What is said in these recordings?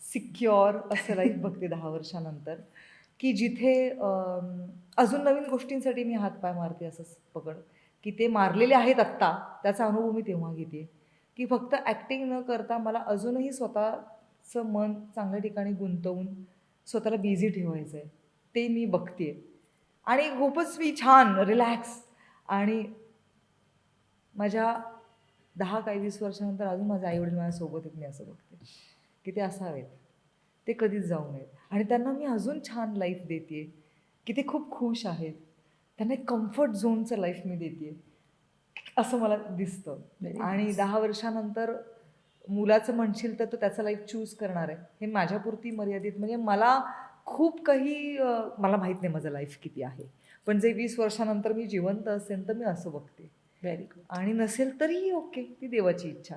Secure असं life बघते 10 वर्षानंतर, की जिथे अजून नवीन गोष्टींसाठी मी हातपाय मारते असंच पकड, की ते मारलेले आहेत आत्ता, त्याचा अनुभव मी तेव्हा घेते, की फक्त ॲक्टिंग न करता मला अजूनही स्वतःचं मन चांगल्या ठिकाणी गुंतवून स्वतःला बिझी ठेवायचं आहे. ते मी बघते आणि खूपच मी छान रिलॅक्स आणि माझ्या 10 काही 20 वर्षानंतर अजून माझे आई-वडील माझ्यासोबत आहेत, मी असं बघते, की ते असावेत. ते कधीच जाऊ नयेत आणि त्यांना मी अजून छान लाईफ देते आहे, की ते खूप खुश आहेत. त्यांना एक कम्फर्ट झोनचं लाईफ मी देते आहे, असं मला दिसतं. व्हेरी आणि नाईस. 10 वर्षानंतर मुलाचं म्हणशील तर तो त्याचं लाईफ चूज करणार आहे. हे माझ्यापुरती मर्यादित म्हणजे मला खूप काही मला माहीत नाही माझं लाईफ किती आहे. पण जे 20 वर्षानंतर मी जिवंत असेन तर मी असं बघते. Very good. आणि नसेल तरीही ओके, ती देवाची इच्छा.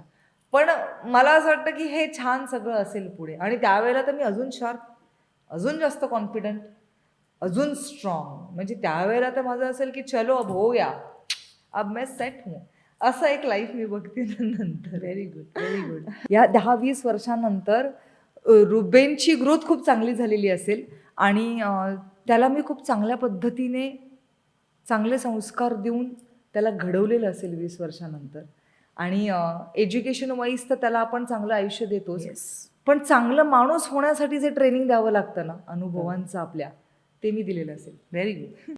पण मला असं वाटतं की हे छान सगळं असेल पुढे आणि त्यावेळेला तर मी अजून शार्प, अजून जास्त कॉन्फिडंट, अजून स्ट्रॉंग. म्हणजे त्यावेळेला तर माझं असेल की चलो अब हो गया, अब मैं सेट हूँ. असं एक लाईफ मी बघते नंतर. Very good, very good. या 10-20 वर्षानंतर रुबेनची ग्रोथ खूप चांगली झालेली असेल आणि त्याला मी खूप चांगल्या पद्धतीने चांगले संस्कार देऊन त्याला घडवलेलं असेल 20 वर्षानंतर आणि एज्युकेशन वाईज तर त्याला आपण चांगलं आयुष्य देतोच. येस. पण चांगलं माणूस होण्यासाठी जे ट्रेनिंग द्यावं लागतं ना, अनुभवांचं आपल्या, ते मी दिलेलं असेल. Very good.